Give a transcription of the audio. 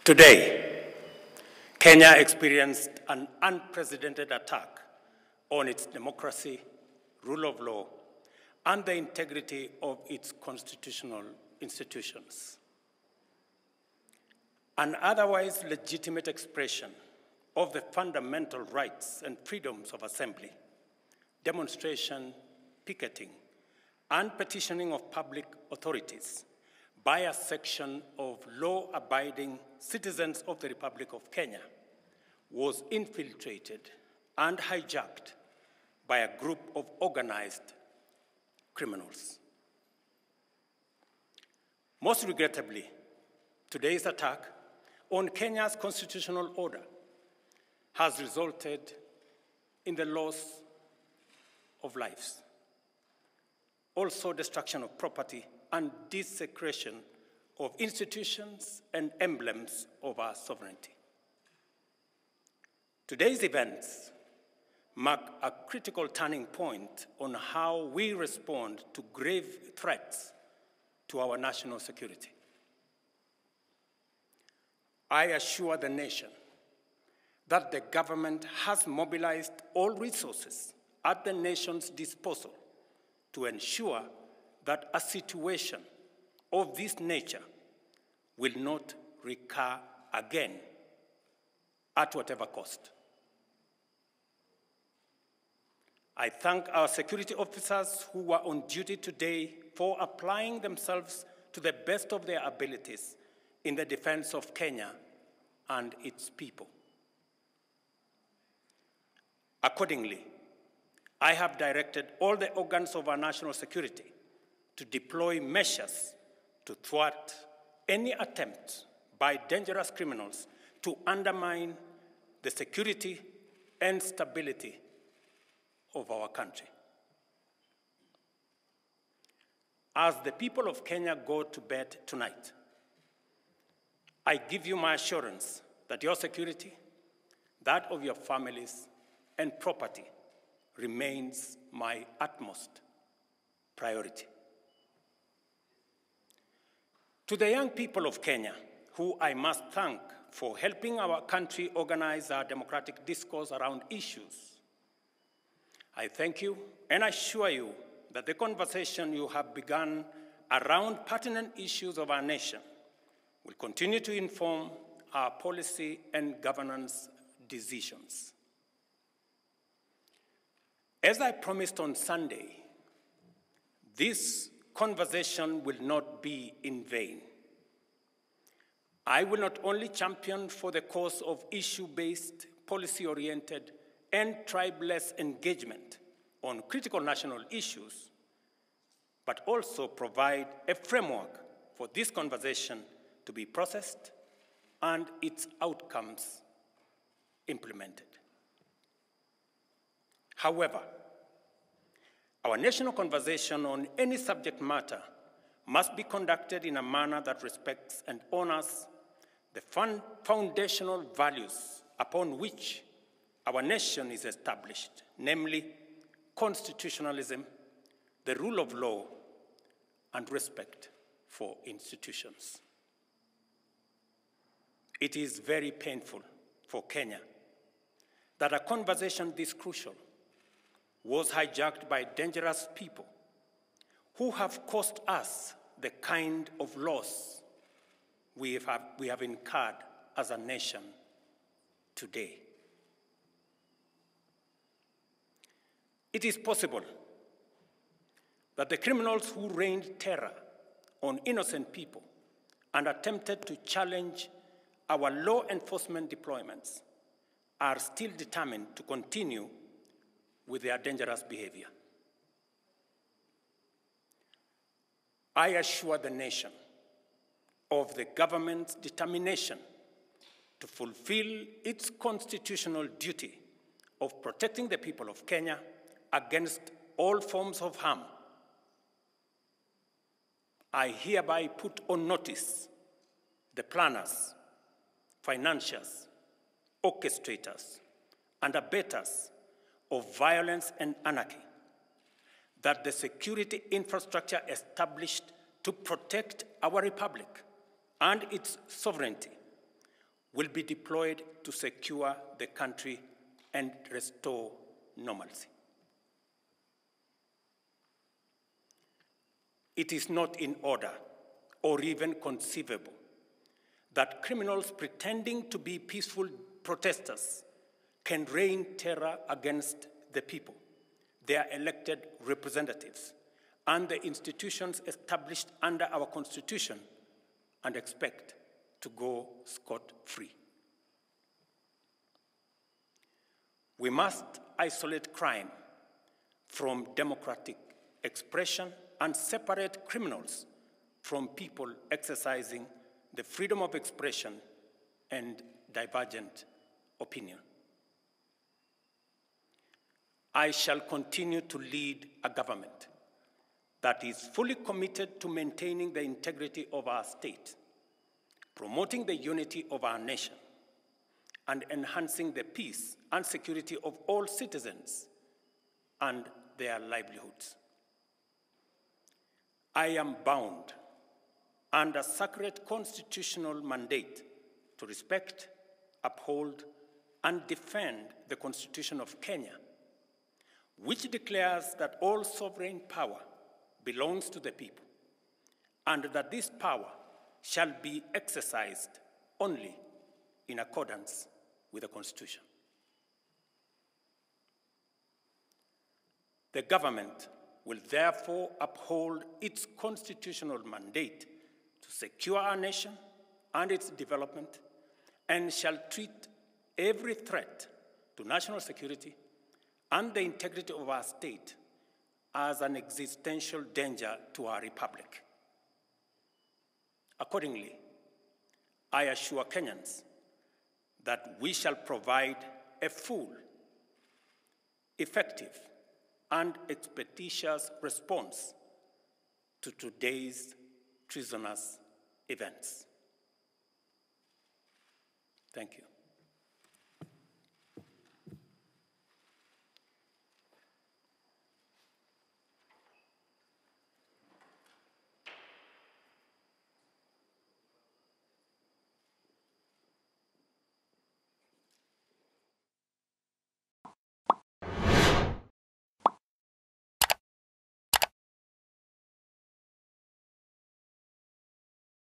Today, Kenya experienced an unprecedented attack on its democracy, rule of law, and the integrity of its constitutional institutions. An otherwise legitimate expression of the fundamental rights and freedoms of assembly, demonstration, picketing, and petitioning of public authorities by a section of law-abiding citizens of the Republic of Kenya was infiltrated and hijacked by a group of organized criminals. Most regrettably, today's attack on Kenya's constitutional order has resulted in the loss of lives, also destruction of property and desecration of institutions and emblems of our sovereignty. Today's events mark a critical turning point on how we respond to grave threats to our national security. I assure the nation that the government has mobilized all resources at the nation's disposal to ensure that a situation of this nature will not recur again at whatever cost. I thank our security officers who were on duty today for applying themselves to the best of their abilities in the defense of Kenya and its people. Accordingly, I have directed all the organs of our national security to deploy measures to thwart any attempt by dangerous criminals to undermine the security and stability of our country. As the people of Kenya go to bed tonight, I give you my assurance that your security, that of your families and property, remains my utmost priority. To the young people of Kenya, who I must thank for helping our country organize our democratic discourse around issues, I thank you and assure you that the conversation you have begun around pertinent issues of our nation will continue to inform our policy and governance decisions. As I promised on Sunday, this conversation will not be in vain. I will not only champion for the cause of issue-based, policy-oriented, and tribeless engagement on critical national issues, but also provide a framework for this conversation to be processed and its outcomes implemented. However, our national conversation on any subject matter must be conducted in a manner that respects and honors the foundational values upon which our nation is established, namely constitutionalism, the rule of law, and respect for institutions. It is very painful for Kenya that a conversation this crucial was hijacked by dangerous people who have caused us the kind of loss we have incurred as a nation today. It is possible that the criminals who rained terror on innocent people and attempted to challenge our law enforcement deployments are still determined to continue with their dangerous behavior. I assure the nation of the government's determination to fulfill its constitutional duty of protecting the people of Kenya against all forms of harm. I hereby put on notice the planners, financiers, orchestrators, and abettors of violence and anarchy that the security infrastructure established to protect our republic and its sovereignty will be deployed to secure the country and restore normalcy. It is not in order or even conceivable that criminals pretending to be peaceful protesters can rain terror against the people, their elected representatives, and the institutions established under our Constitution and expect to go scot-free. We must isolate crime from democratic expression and separate criminals from people exercising the freedom of expression and divergent opinion. I shall continue to lead a government that is fully committed to maintaining the integrity of our state, promoting the unity of our nation, and enhancing the peace and security of all citizens and their livelihoods. I am bound under sacred constitutional mandate to respect, uphold, and defend the Constitution of Kenya, which declares that all sovereign power belongs to the people, and that this power shall be exercised only in accordance with the Constitution. The government will therefore uphold its constitutional mandate to secure our nation and its development, and shall treat every threat to national security and the integrity of our state as an existential danger to our republic. Accordingly, I assure Kenyans that we shall provide a full, effective, and expeditious response to today's treasonous events. Thank you.